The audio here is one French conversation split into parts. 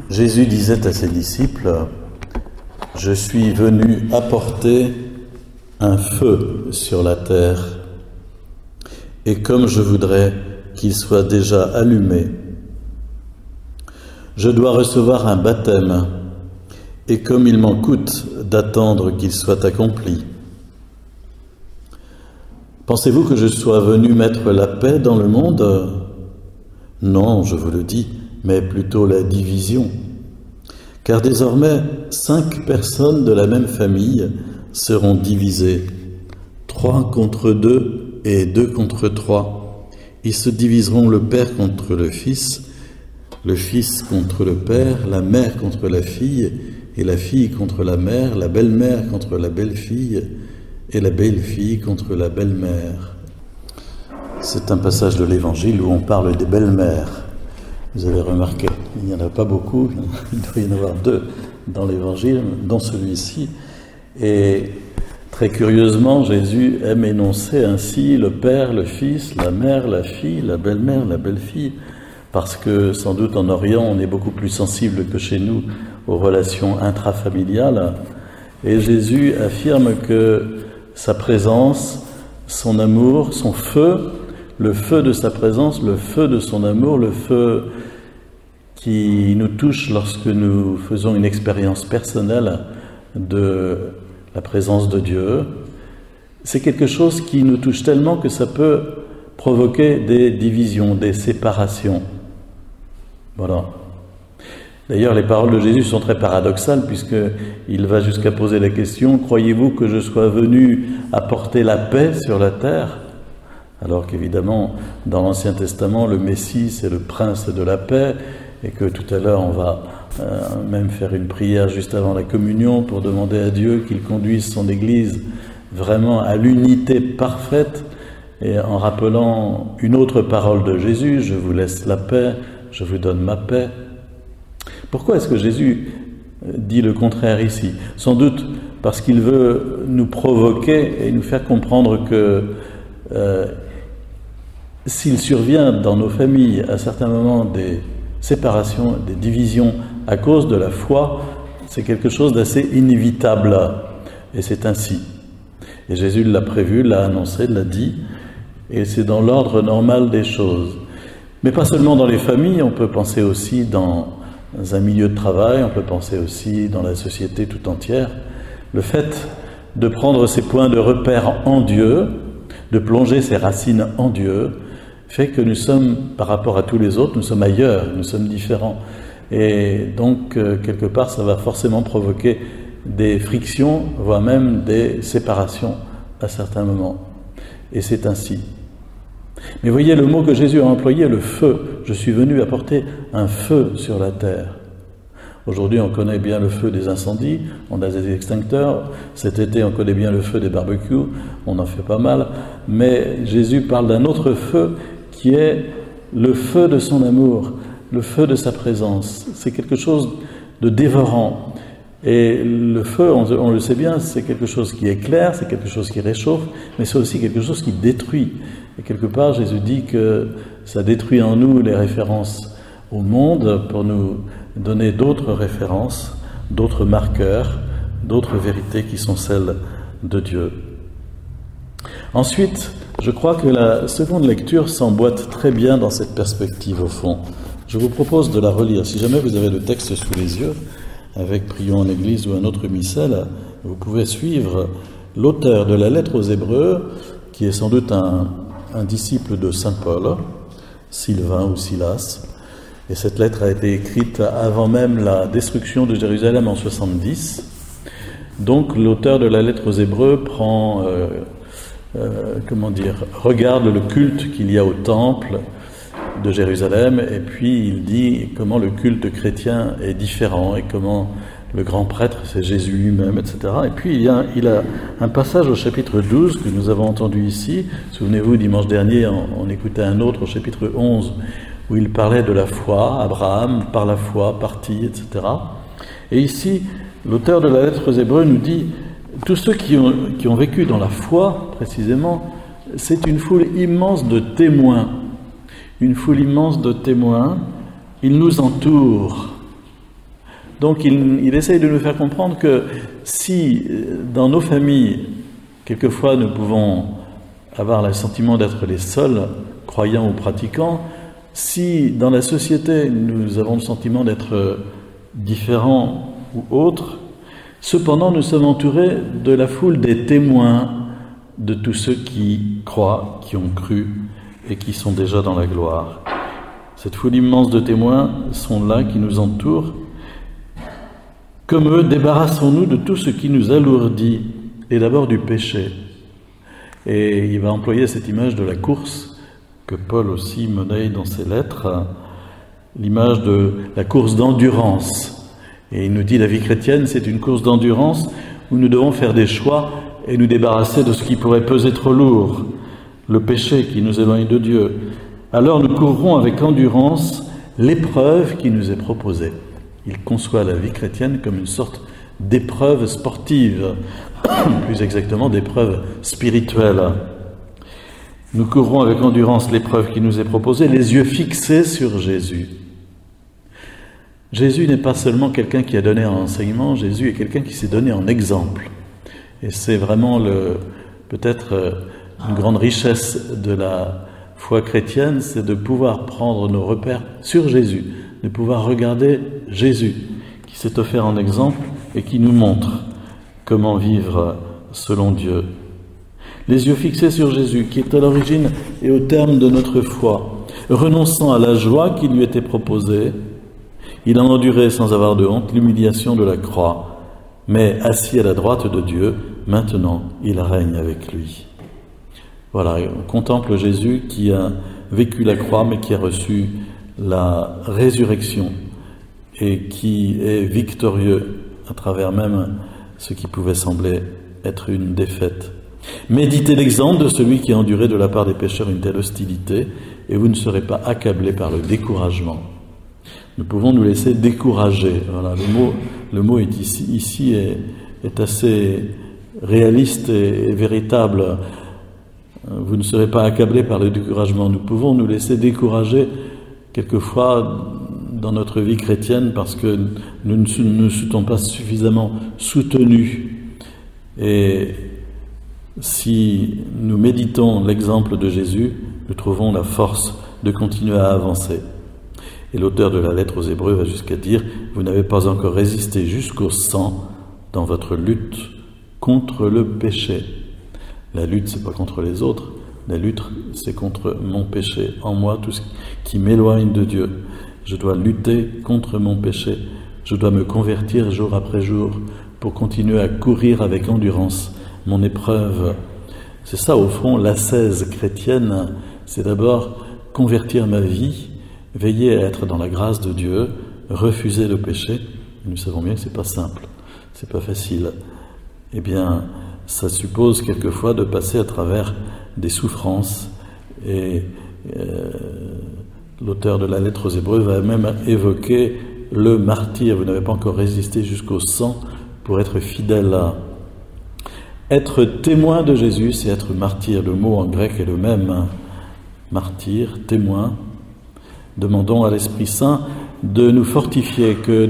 Jésus disait à ses disciples, « Je suis venu apporter un feu sur la terre, et comme je voudrais qu'il soit déjà allumé, je dois recevoir un baptême, et comme il m'en coûte d'attendre qu'il soit accompli. Pensez-vous que je sois venu mettre la paix dans le monde ? Non, je vous le dis, mais plutôt la division. Car désormais, 5 personnes de la même famille seront divisées, 3 contre 2 et 2 contre 3. Ils se diviseront le père contre le fils contre le père, la mère contre la fille, et la fille contre la mère, la belle-mère contre la belle-fille, et la belle-fille contre la belle-mère. » C'est un passage de l'Évangile où on parle des belles-mères. Vous avez remarqué, il n'y en a pas beaucoup, il doit y en avoir 2 dans l'Évangile, dont celui-ci. Et très curieusement, Jésus aime énoncer ainsi le Père, le Fils, la mère, la fille, la belle-mère, la belle-fille, parce que sans doute en Orient, on est beaucoup plus sensible que chez nous aux relations intrafamiliales. Et Jésus affirme que sa présence, son amour, son feu, le feu de sa présence, le feu de son amour, le feu qui nous touche lorsque nous faisons une expérience personnelle de la présence de Dieu, c'est quelque chose qui nous touche tellement que ça peut provoquer des divisions, des séparations. Voilà. D'ailleurs, les paroles de Jésus sont très paradoxales puisqu'il va jusqu'à poser la question « Croyez-vous que je sois venu apporter la paix sur la terre ?» Alors qu'évidemment, dans l'Ancien Testament, le Messie, c'est le prince de la paix, et que tout à l'heure, on va même faire une prière juste avant la communion pour demander à Dieu qu'il conduise son Église vraiment à l'unité parfaite, et en rappelant une autre parole de Jésus, « Je vous laisse la paix, je vous donne ma paix ». Pourquoi est-ce que Jésus dit le contraire ici? Sans doute parce qu'il veut nous provoquer et nous faire comprendre que s'il survient dans nos familles à certains moments des séparations, des divisions à cause de la foi, c'est quelque chose d'assez inévitable. Et c'est ainsi. Et Jésus l'a prévu, l'a annoncé, l'a dit, et c'est dans l'ordre normal des choses. Mais pas seulement dans les familles, on peut penser aussi dans un milieu de travail, on peut penser aussi dans la société tout entière. Le fait de prendre ses points de repère en Dieu, de plonger ses racines en Dieu, fait que nous sommes, par rapport à tous les autres, nous sommes ailleurs, nous sommes différents. Et donc, quelque part, ça va forcément provoquer des frictions, voire même des séparations à certains moments. Et c'est ainsi. Mais voyez le mot que Jésus a employé, le feu. Je suis venu apporter un feu sur la terre. Aujourd'hui, on connaît bien le feu des incendies, on a des extincteurs. Cet été, on connaît bien le feu des barbecues, on en fait pas mal. Mais Jésus parle d'un autre feu qui est le feu de son amour, le feu de sa présence. C'est quelque chose de dévorant. Et le feu, on le sait bien, c'est quelque chose qui éclaire, c'est quelque chose qui réchauffe, mais c'est aussi quelque chose qui détruit. Et quelque part, Jésus dit que ça détruit en nous les références au monde pour nous donner d'autres références, d'autres marqueurs, d'autres vérités qui sont celles de Dieu. Ensuite, je crois que la seconde lecture s'emboîte très bien dans cette perspective au fond. Je vous propose de la relire. Si jamais vous avez le texte sous les yeux, avec Prions en Église ou un autre missel, vous pouvez suivre l'auteur de la lettre aux Hébreux, qui est sans doute un disciple de saint Paul, Sylvain ou Silas. Et cette lettre a été écrite avant même la destruction de Jérusalem en 70. Donc l'auteur de la lettre aux Hébreux regarde le culte qu'il y a au temple de Jérusalem, et puis il dit comment le culte chrétien est différent et comment le grand prêtre c'est Jésus lui-même, etc. Et puis il a un passage au chapitre 12 que nous avons entendu ici. Souvenez-vous, dimanche dernier, on écoutait un autre au chapitre 11 où il parlait de la foi, Abraham, par la foi, parti, etc. Et ici, l'auteur de la lettre aux Hébreux nous dit tous ceux qui ont vécu dans la foi, précisément, c'est une foule immense de témoins. Une foule immense de témoins, ils nous entourent. Donc il essaye de nous faire comprendre que si dans nos familles, quelquefois nous pouvons avoir le sentiment d'être les seuls croyants ou pratiquants, si dans la société nous avons le sentiment d'être différents ou autres, cependant nous sommes entourés de la foule des témoins de tous ceux qui croient, qui ont cru et qui sont déjà dans la gloire. Cette foule immense de témoins sont là, qui nous entourent. Comme eux, débarrassons-nous de tout ce qui nous alourdit, et d'abord du péché. Et il va employer cette image de la course que Paul aussi monnaie dans ses lettres, l'image de la course d'endurance. Et il nous dit la vie chrétienne, c'est une course d'endurance où nous devons faire des choix et nous débarrasser de ce qui pourrait peser trop lourd, le péché qui nous éloigne de Dieu. Alors nous courrons avec endurance l'épreuve qui nous est proposée. Il conçoit la vie chrétienne comme une sorte d'épreuve sportive, plus exactement d'épreuve spirituelle. Nous courrons avec endurance l'épreuve qui nous est proposée, les yeux fixés sur Jésus. Jésus n'est pas seulement quelqu'un qui a donné un enseignement, Jésus est quelqu'un qui s'est donné en exemple. Et c'est vraiment peut-être une grande richesse de la foi chrétienne, c'est de pouvoir prendre nos repères sur Jésus, de pouvoir regarder Jésus, qui s'est offert en exemple et qui nous montre comment vivre selon Dieu. Les yeux fixés sur Jésus, qui est à l'origine et au terme de notre foi, renonçant à la joie qui lui était proposée, il a enduré sans avoir de honte l'humiliation de la croix, mais assis à la droite de Dieu, maintenant il règne avec lui. Voilà, on contemple Jésus qui a vécu la croix, mais qui a reçu la résurrection et qui est victorieux à travers même ce qui pouvait sembler être une défaite. Méditez l'exemple de celui qui a enduré de la part des pécheurs une telle hostilité, et vous ne serez pas accablés par le découragement. Nous pouvons nous laisser décourager. Voilà, le mot est ici est assez réaliste et véritable. Vous ne serez pas accablés par le découragement. Nous pouvons nous laisser décourager quelquefois dans notre vie chrétienne parce que nous ne sommes pas suffisamment soutenus. Et si nous méditons l'exemple de Jésus, nous trouvons la force de continuer à avancer. Et l'auteur de la lettre aux Hébreux va jusqu'à dire « Vous n'avez pas encore résisté jusqu'au sang dans votre lutte contre le péché. » La lutte, c'est pas contre les autres. La lutte, c'est contre mon péché. En moi, tout ce qui m'éloigne de Dieu. Je dois lutter contre mon péché. Je dois me convertir jour après jour pour continuer à courir avec endurance mon épreuve. C'est ça, au fond, l'ascèse chrétienne. C'est d'abord convertir ma vie, veiller à être dans la grâce de Dieu, refuser le péché. Nous savons bien que c'est pas simple, c'est pas facile. Eh bien, ça suppose quelquefois de passer à travers des souffrances. Et l'auteur de la lettre aux Hébreux va même évoquer le martyre. Vous n'avez pas encore résisté jusqu'au sang pour être fidèle à. Être témoin de Jésus, c'est être martyr. Le mot en grec est le même. Martyr, témoin. Demandons à l'Esprit Saint de nous fortifier, que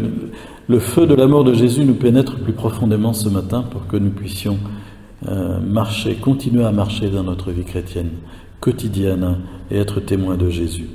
le feu de l'amour de Jésus nous pénètre plus profondément ce matin pour que nous puissions continuer à marcher dans notre vie chrétienne quotidienne et être témoins de Jésus.